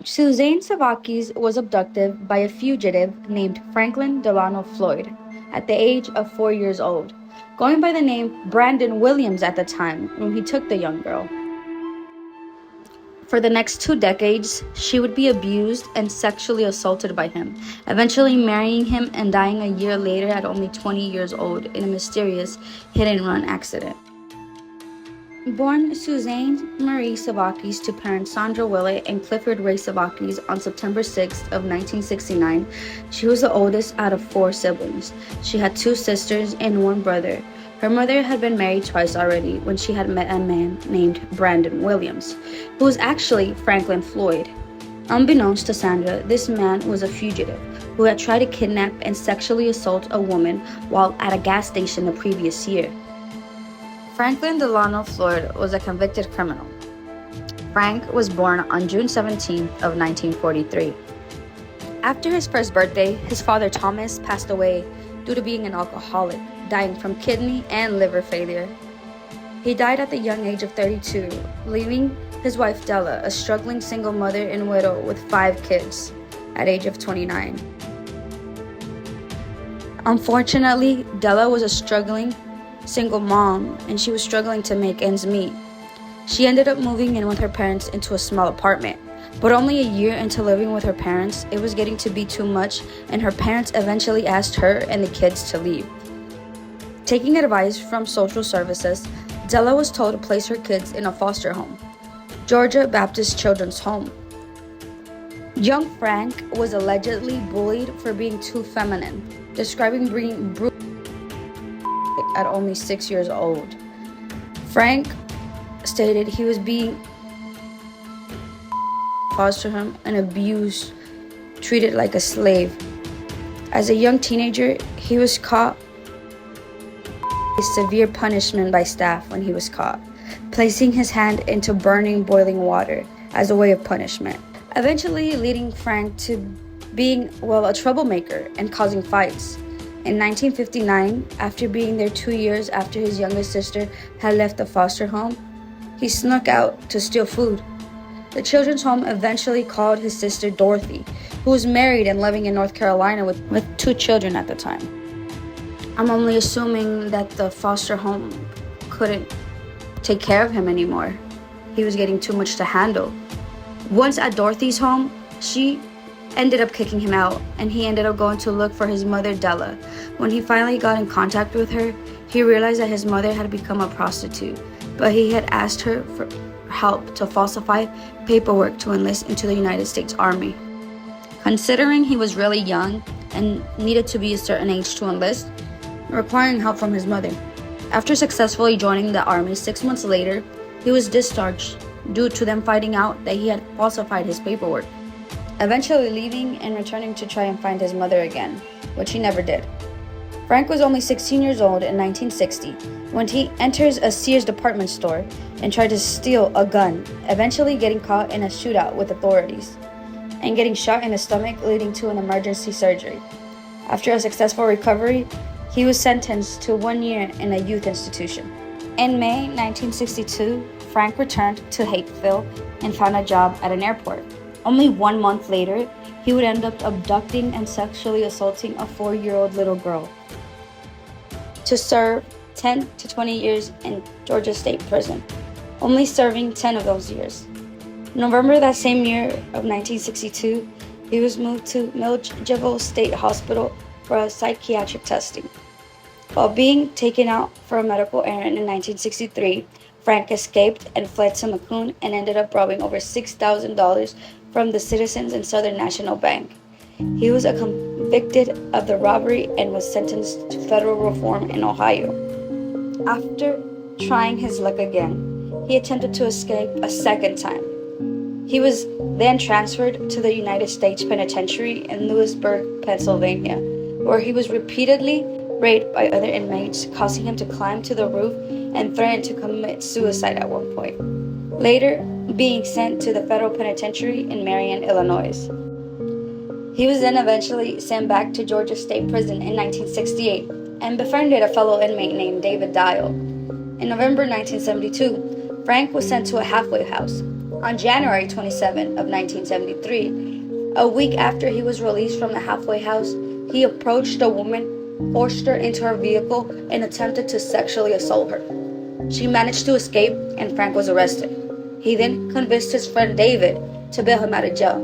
Suzanne Sevakis was abducted by a fugitive named Franklin Delano Floyd at the age of 4 years old, going by the name Brandon Williams at the time when he took the young girl. For the next 2 decades, she would be abused and sexually assaulted by him, eventually marrying him and dying a year later at only 20 years old in a mysterious hit-and-run accident. Born Suzanne Marie Sevakis to parents Sandra Willett and Clifford Ray Sevakis on September 6th of 1969, she was the oldest out of 4 siblings. She had 2 sisters and 1 brother. Her mother had been married twice already when she had met a man named Brandon Williams, who was actually Franklin Floyd. Unbeknownst to Sandra, this man was a fugitive who had tried to kidnap and sexually assault a woman while at a gas station the previous year. Franklin Delano Floyd was a convicted criminal. Frank was born on June 17th of 1943. After his first birthday, his father Thomas passed away due to being an alcoholic, dying from kidney and liver failure. He died at the young age of 32, leaving his wife Della, a struggling single mother and widow with 5 kids, at age of 29. Unfortunately, Della was a struggling single mom, and she was struggling to make ends meet. She ended up moving in with her parents into a small apartment, but only a year into living with her parents, it was getting to be too much, and her parents eventually asked her and the kids to leave. Taking advice from social services, Della was told to place her kids in a foster home, Georgia Baptist Children's Home. Young Frank was allegedly bullied for being too feminine, describing being brutal at only 6 years old. Frank stated he was being foster home and abused, treated like a slave. As a young teenager, he was caught a severe punishment by staff when he was caught, placing his hand into burning boiling water as a way of punishment, eventually leading Frank to being, a troublemaker and causing fights. In 1959, after being there 2 years after his younger sister had left the foster home, he snuck out to steal food. The children's home eventually called his sister Dorothy, who was married and living in North Carolina with 2 children at the time. I'm only assuming that the foster home couldn't take care of him anymore. He was getting too much to handle. Once at Dorothy's home, she ended up kicking him out, and he ended up going to look for his mother Della. When he finally got in contact with her, he realized that his mother had become a prostitute, but he had asked her for help to falsify paperwork to enlist into the United States Army. Considering he was really young and needed to be a certain age to enlist, requiring help from his mother. After successfully joining the Army 6 months later, he was discharged due to them finding out that he had falsified his paperwork, eventually leaving and returning to try and find his mother again, which he never did. Frank was only 16 years old in 1960 when he enters a Sears department store and tried to steal a gun, eventually getting caught in a shootout with authorities and getting shot in the stomach, leading to an emergency surgery. After a successful recovery, he was sentenced to 1 year in a youth institution. In May 1962, Frank returned to Hapeville and found a job at an airport. Only 1 month later, he would end up abducting and sexually assaulting a 4-year-old little girl to serve 10 to 20 years in Georgia State Prison, only serving 10 of those years. November that same year of 1962, he was moved to Milledgeville State Hospital for a psychiatric testing. While being taken out for a medical errand in 1963, Frank escaped and fled to Macon and ended up robbing over $6,000 from the Citizens and Southern National Bank. He was convicted of the robbery and was sentenced to federal reform in Ohio. After trying his luck again, he attempted to escape a second time. He was then transferred to the United States Penitentiary in Lewisburg, Pennsylvania, where he was repeatedly raped by other inmates, causing him to climb to the roof and threatened to commit suicide at one point, later being sent to the federal penitentiary in Marion, Illinois. He was then eventually sent back to Georgia State Prison in 1968 and befriended a fellow inmate named David Dial. In November 1972, Frank was sent to a halfway house, On January 27 of 1973, a week after he was released from the halfway house, he approached a woman, forced her into her vehicle, and attempted to sexually assault her. She managed to escape, and Frank was arrested. He then convinced his friend David to bail him out of jail,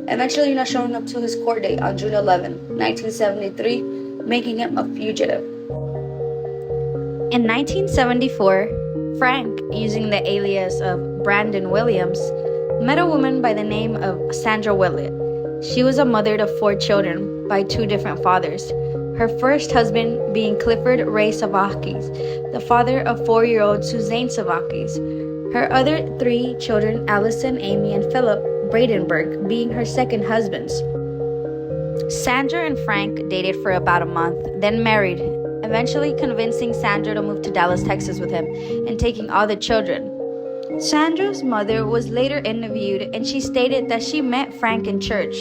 eventually not showing up to his court date on June 11, 1973, making him a fugitive. In 1974, Frank, using the alias of Brandon Williams, met a woman by the name of Sandra Willett. She was a mother to 4 children by 2 different fathers. Her first husband being Clifford Ray Sevakis, the father of 4-year-old Suzanne Sevakis. Her other 3 children, Allison, Amy, and Philip Bradenberg, being her second husbands. Sandra and Frank dated for about a month, then married, eventually convincing Sandra to move to Dallas, Texas with him, and taking all the children. Sandra's mother was later interviewed, and she stated that she met Frank in church.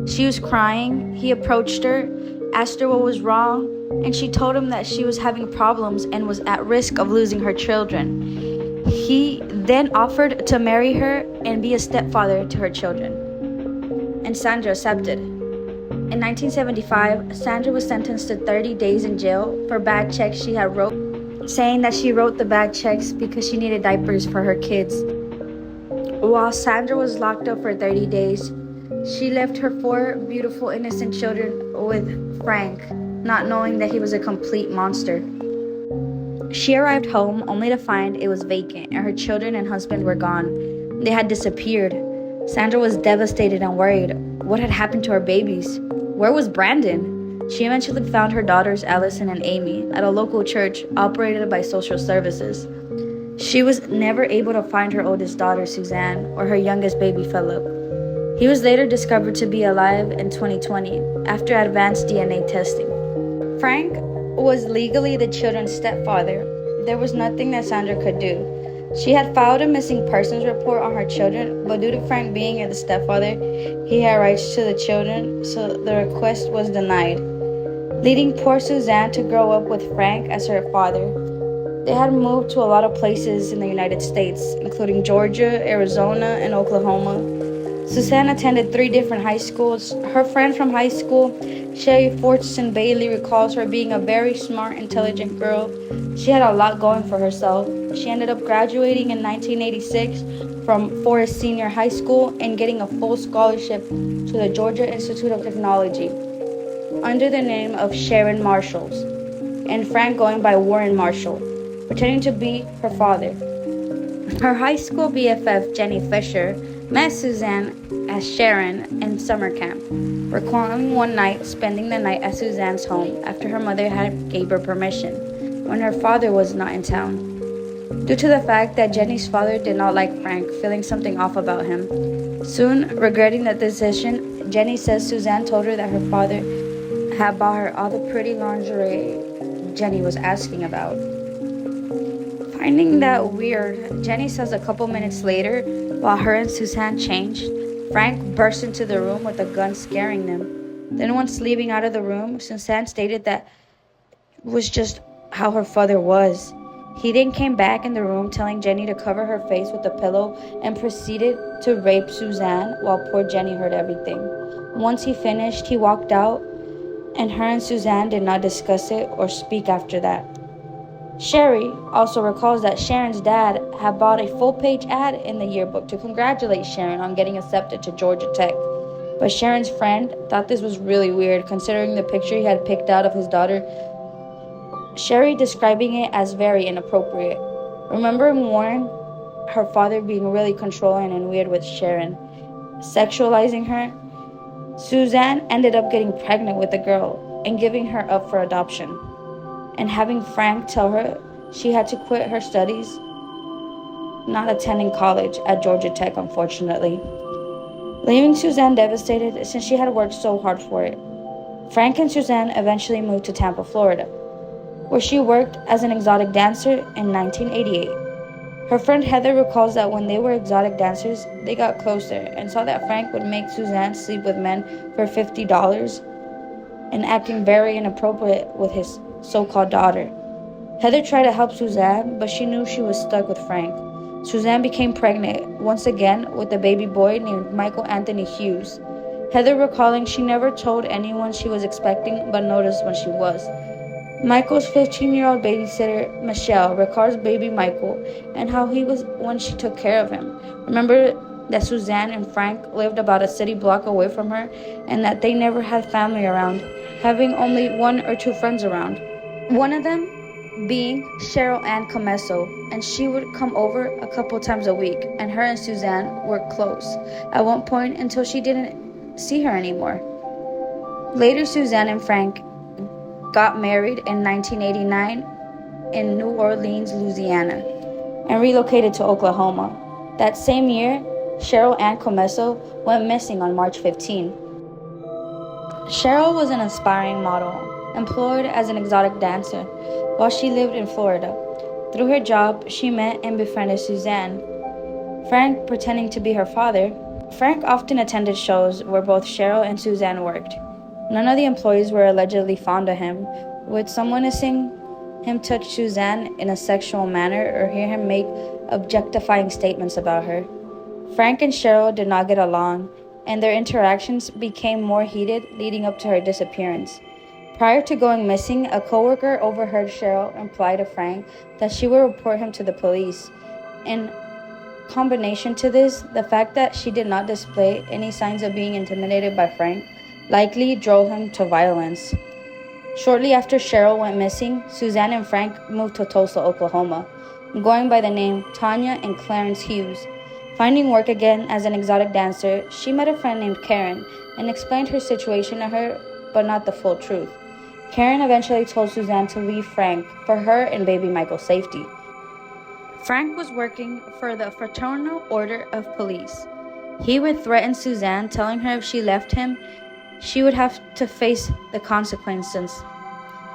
She was crying. He approached her, asked her what was wrong, and she told him that she was having problems and was at risk of losing her children. He then offered to marry her and be a stepfather to her children, and Sandra accepted. In 1975, Sandra was sentenced to 30 days in jail for bad checks she had wrote, saying that she wrote the bad checks because she needed diapers for her kids. While Sandra was locked up for 30 days, she left her 4 beautiful, innocent children with Frank, not knowing that he was a complete monster. She arrived home only to find it was vacant and her children and husband were gone. They had disappeared. Sandra was devastated and worried. What had happened to her babies? Where was Brandon? She eventually found her daughters Allison and Amy at a local church operated by social services. She was never able to find her oldest daughter Suzanne or her youngest baby Philip. He was later discovered to be alive in 2020 after advanced DNA testing. Frank was legally the children's stepfather. There was nothing that Sandra could do. She had filed a missing persons report on her children, but due to Frank being the stepfather, he had rights to the children, so the request was denied, leading poor Suzanne to grow up with Frank as her father. They had moved to a lot of places in the United States, including Georgia, Arizona, and Oklahoma. Suzanne attended 3 different high schools. Her friend from high school, Sherry Fortson Bailey, recalls her being a very smart, intelligent girl. She had a lot going for herself. She ended up graduating in 1986 from Forest Senior High School and getting a full scholarship to the Georgia Institute of Technology under the name of Sharon Marshalls, and Frank going by Warren Marshall, pretending to be her father. Her high school BFF, Jenny Fisher, met Suzanne as Sharon in summer camp, recalling one night spending the night at Suzanne's home after her mother had gave her permission, when her father was not in town. Due to the fact that Jenny's father did not like Frank, feeling something off about him. Soon, regretting that decision, Jenny says Suzanne told her that her father had bought her all the pretty lingerie Jenny was asking about. Finding that weird, Jenny says a couple minutes later, while her and Suzanne changed, Frank burst into the room with a gun, scaring them. Then once leaving out of the room, Suzanne stated that it was just how her father was. He then came back in the room telling Jenny to cover her face with a pillow and proceeded to rape Suzanne while poor Jenny heard everything. Once he finished, he walked out, and her and Suzanne did not discuss it or speak after that. Sherry also recalls that Sharon's dad had bought a full-page ad in the yearbook to congratulate Sharon on getting accepted to Georgia Tech. But Sharon's friend thought this was really weird, considering the picture he had picked out of his daughter, Sherry describing it as very inappropriate. Remembering Warren, her father, being really controlling and weird with Sharon, sexualizing her, Suzanne ended up getting pregnant with the girl and giving her up for adoption, and having Frank tell her she had to quit her studies, not attending college at Georgia Tech, unfortunately, leaving Suzanne devastated since she had worked so hard for it. Frank and Suzanne eventually moved to Tampa, Florida, where she worked as an exotic dancer in 1988. Her friend Heather recalls that when they were exotic dancers, they got closer and saw that Frank would make Suzanne sleep with men for $50 and acting very inappropriate with his so-called daughter. Heather tried to help Suzanne, but she knew she was stuck with Frank. Suzanne became pregnant once again with a baby boy named Michael Anthony Hughes. Heather recalling she never told anyone she was expecting but noticed when she was. Michael's 15-year-old babysitter, Michelle, recalls baby Michael and how he was when she took care of him. Remember that Suzanne and Frank lived about a city block away from her and that they never had family around, having only 1 or 2 friends around. One of them being Cheryl Ann Comesso, and she would come over a couple times a week, and her and Suzanne were close at one point until she didn't see her anymore. Later, Suzanne and Frank got married in 1989 in New Orleans, Louisiana, and relocated to Oklahoma. That same year, Cheryl Ann Comesso went missing on March 15. Cheryl was an aspiring model, employed as an exotic dancer while she lived in Florida. Through her job, she met and befriended Suzanne. Frank pretending to be her father. Frank often attended shows where both Cheryl and Suzanne worked. None of the employees were allegedly fond of him, with someone seeing him touch Suzanne in a sexual manner or hear him make objectifying statements about her. Frank and Cheryl did not get along, and their interactions became more heated leading up to her disappearance. Prior to going missing, a coworker overheard Cheryl imply to Frank that she would report him to the police. In combination to this, the fact that she did not display any signs of being intimidated by Frank likely drove him to violence. Shortly after Cheryl went missing, Suzanne and Frank moved to Tulsa, Oklahoma, going by the name Tanya and Clarence Hughes. Finding work again as an exotic dancer, she met a friend named Karen and explained her situation to her, but not the full truth. Karen eventually told Suzanne to leave Frank for her and baby Michael's safety. Frank was working for the Fraternal Order of Police. He would threaten Suzanne, telling her if she left him, she would have to face the consequences.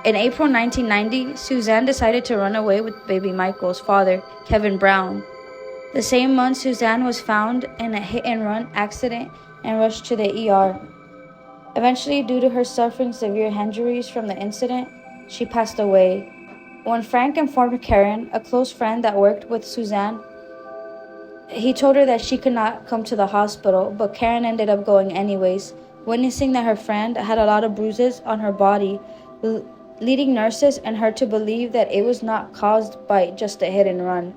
In April 1990, Suzanne decided to run away with baby Michael's father, Kevin Brown. The same month, Suzanne was found in a hit-and-run accident and rushed to the ER. Eventually, due to her suffering severe injuries from the incident, she passed away. When Frank informed Karen, a close friend that worked with Suzanne, he told her that she could not come to the hospital, but Karen ended up going anyways, witnessing that her friend had a lot of bruises on her body, leading nurses and her to believe that it was not caused by just a hit and run.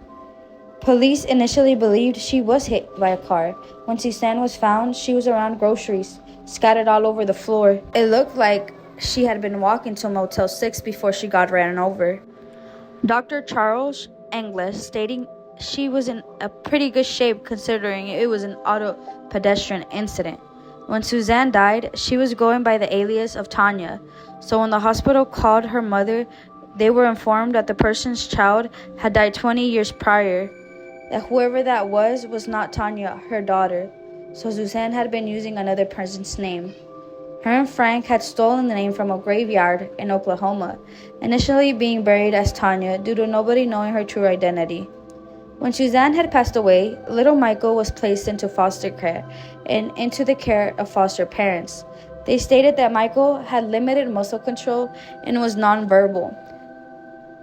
Police initially believed she was hit by a car. When Suzanne was found, she was around groceries, scattered all over the floor. It looked like she had been walking to Motel 6 before she got ran over. Dr. Charles English stating she was in a pretty good shape considering it was an auto pedestrian incident. When Suzanne died, she was going by the alias of Tanya, so when the hospital called her mother, they were informed that the person's child had died 20 years prior, that whoever that was not Tanya, her daughter, so Suzanne had been using another person's name. Her and Frank had stolen the name from a graveyard in Oklahoma, initially being buried as Tanya due to nobody knowing her true identity. When Suzanne had passed away, little Michael was placed into foster care and into the care of foster parents. They stated that Michael had limited muscle control and was nonverbal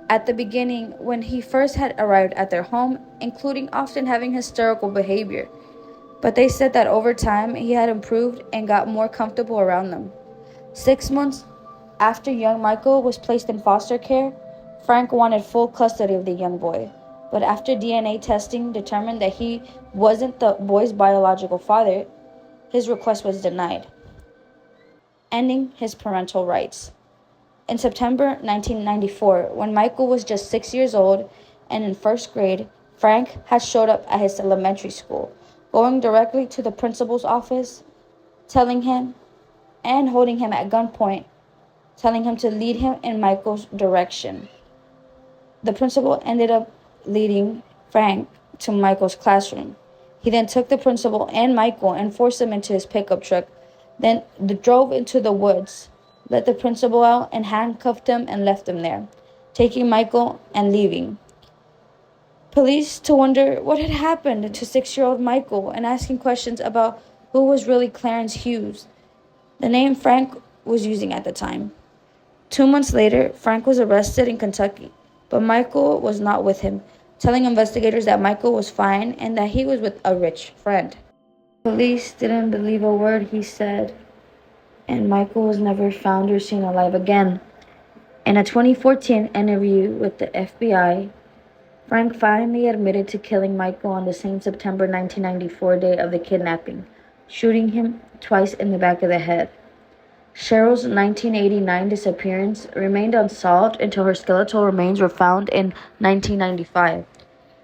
at the beginning when he first had arrived at their home, including often having hysterical behavior. But they said that over time he had improved and got more comfortable around them. 6 months after young Michael was placed in foster care, Frank wanted full custody of the young boy. But after DNA testing determined that he wasn't the boy's biological father, his request was denied, ending his parental rights. In September 1994, when Michael was just 6 years old and in first grade, Frank had showed up at his elementary school, going directly to the principal's office, telling him and holding him at gunpoint, telling him to lead him in Michael's direction. The principal ended up leading Frank to Michael's classroom. He then took the principal and Michael and forced them into his pickup truck, then drove into the woods, let the principal out and handcuffed him and left him there, taking Michael and leaving. Police to wonder what had happened to 6-year-old Michael and asking questions about who was really Clarence Hughes, the name Frank was using at the time. 2 months later, Frank was arrested in Kentucky, but Michael was not with him, telling investigators that Michael was fine and that he was with a rich friend. Police didn't believe a word he said, and Michael was never found or seen alive again. In a 2014 interview with the FBI, Frank finally admitted to killing Michael on the same September 1994 day of the kidnapping, shooting him twice in the back of the head. Cheryl's 1989 disappearance remained unsolved until her skeletal remains were found in 1995.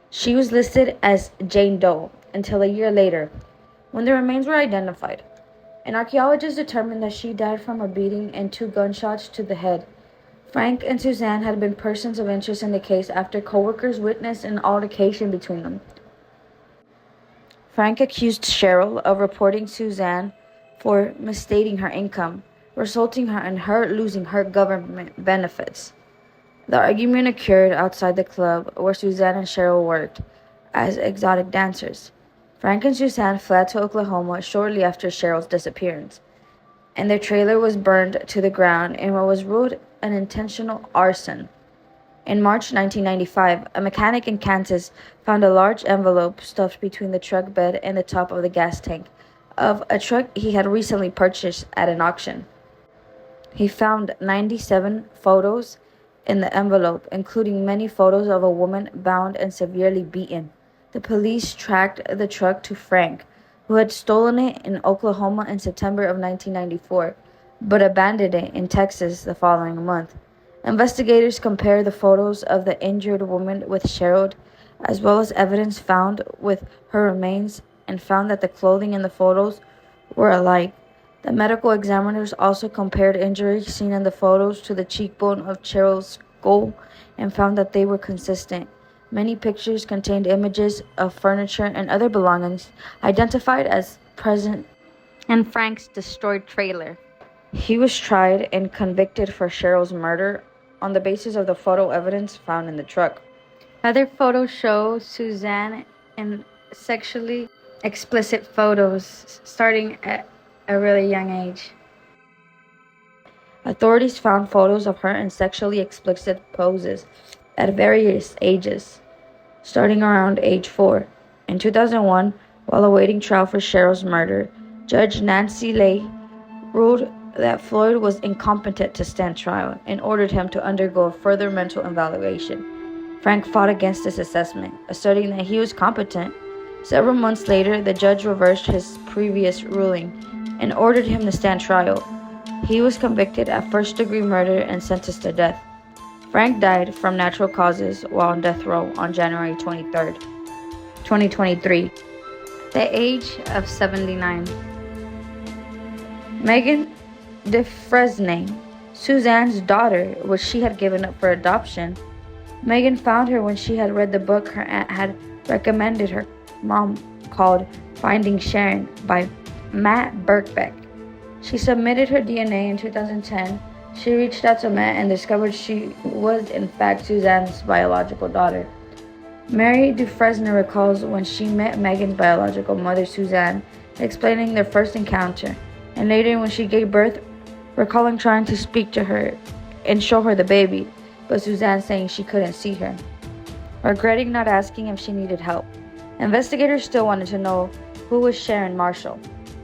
She was listed as Jane Doe until a year later, when the remains were identified. An archaeologist determined that she died from a beating and 2 gunshots to the head. Frank and Suzanne had been persons of interest in the case after co-workers witnessed an altercation between them. Frank accused Cheryl of reporting Suzanne for misstating her income, resulting in her losing her government benefits. The argument occurred outside the club where Suzanne and Cheryl worked as exotic dancers. Frank and Suzanne fled to Oklahoma shortly after Cheryl's disappearance, and their trailer was burned to the ground in what was ruled an intentional arson. In March 1995, a mechanic in Kansas found a large envelope stuffed between the truck bed and the top of the gas tank of a truck he had recently purchased at an auction. He found 97 photos in the envelope, including many photos of a woman bound and severely beaten. The police tracked the truck to Frank, who had stolen it in Oklahoma in September of 1994, but abandoned it in Texas the following month. Investigators compared the photos of the injured woman with Cheryl, as well as evidence found with her remains, and found that the clothing in the photos were alike. The medical examiners also compared injuries seen in the photos to the cheekbone of Cheryl's skull and found that they were consistent. Many pictures contained images of furniture and other belongings identified as present in Frank's destroyed trailer. He was tried and convicted for Cheryl's murder on the basis of the photo evidence found in the truck. Other photos show Suzanne in sexually explicit photos starting at a really young age. Authorities found photos of her in sexually explicit poses at various ages, starting around age 4. In 2001, while awaiting trial for Cheryl's murder, Judge Nancy Lay ruled that Floyd was incompetent to stand trial and ordered him to undergo a further mental evaluation. Frank fought against this assessment, asserting that he was competent. Several months later, the judge reversed his previous ruling and ordered him to stand trial. He was convicted of first-degree murder and sentenced to death. Frank died from natural causes while on death row on January 23, 2023, the age of 79. Megan DeFresnay, Suzanne's daughter, which she had given up for adoption. Megan found her when she had read the book her aunt had recommended her mom called Finding Sharon by Matt Birkbeck. She submitted her DNA in 2010. She reached out to Matt and discovered she was in fact Suzanne's biological daughter. Mary DeFresnay recalls when she met Megan's biological mother, Suzanne, explaining their first encounter, and later when she gave birth, recalling trying to speak to her and show her the baby, but Suzanne saying she couldn't see her, regretting not asking if she needed help. Investigators still wanted to know who was Sharon Marshall.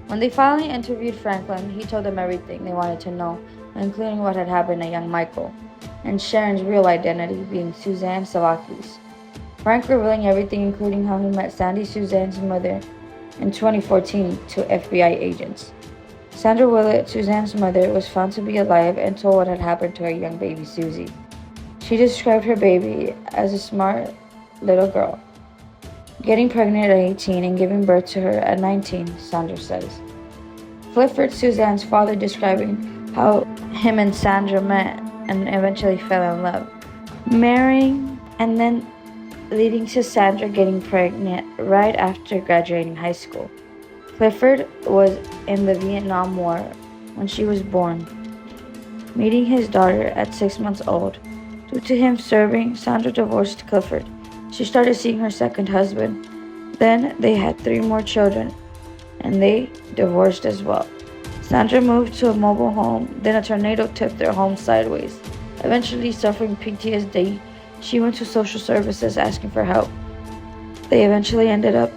When they finally interviewed Franklin, he told them everything they wanted to know, including what had happened to young Michael, and Sharon's real identity being Suzanne Sevakis. Frank revealing everything, including how he met Sandy, Suzanne's mother, in 2014 to FBI agents. Sandra Willett, Suzanne's mother, was found to be alive and told what had happened to her young baby Susie. She described her baby as a smart little girl, getting pregnant at 18 and giving birth to her at 19, Sandra says. Clifford, Suzanne's father, describing how him and Sandra met and eventually fell in love, marrying and then leading to Sandra getting pregnant right after graduating high school. Clifford was in the Vietnam War when she was born, meeting his daughter at 6 months old. Due to him serving, Sandra divorced Clifford. She started seeing her second husband. Then they had 3 more children, and they divorced as well. Sandra moved to a mobile home, then a tornado tipped their home sideways, eventually suffering PTSD She went to social services asking for help. They eventually ended up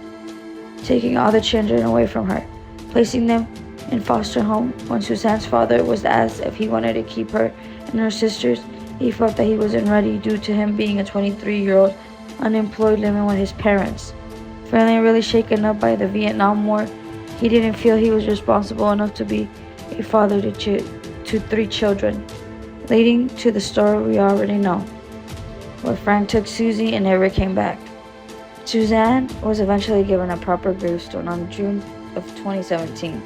taking all the children away from her, placing them in foster home. When Suzanne's father was asked if he wanted to keep her and her sisters, he felt that he wasn't ready due to him being a 23-year-old unemployed living with his parents. Feeling really shaken up by the Vietnam War, he didn't feel he was responsible enough to be a father to 3 children, leading to the story we already know, where Frank took Susie and never came back. Suzanne was eventually given a proper gravestone on June of 2017,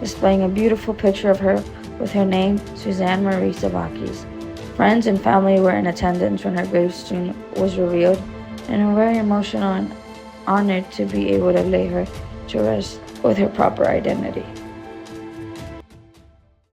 displaying a beautiful picture of her with her name, Suzanne Marie Sevakis. Friends and family were in attendance when her gravestone was revealed, and were very emotional and honored to be able to lay her to rest with her proper identity.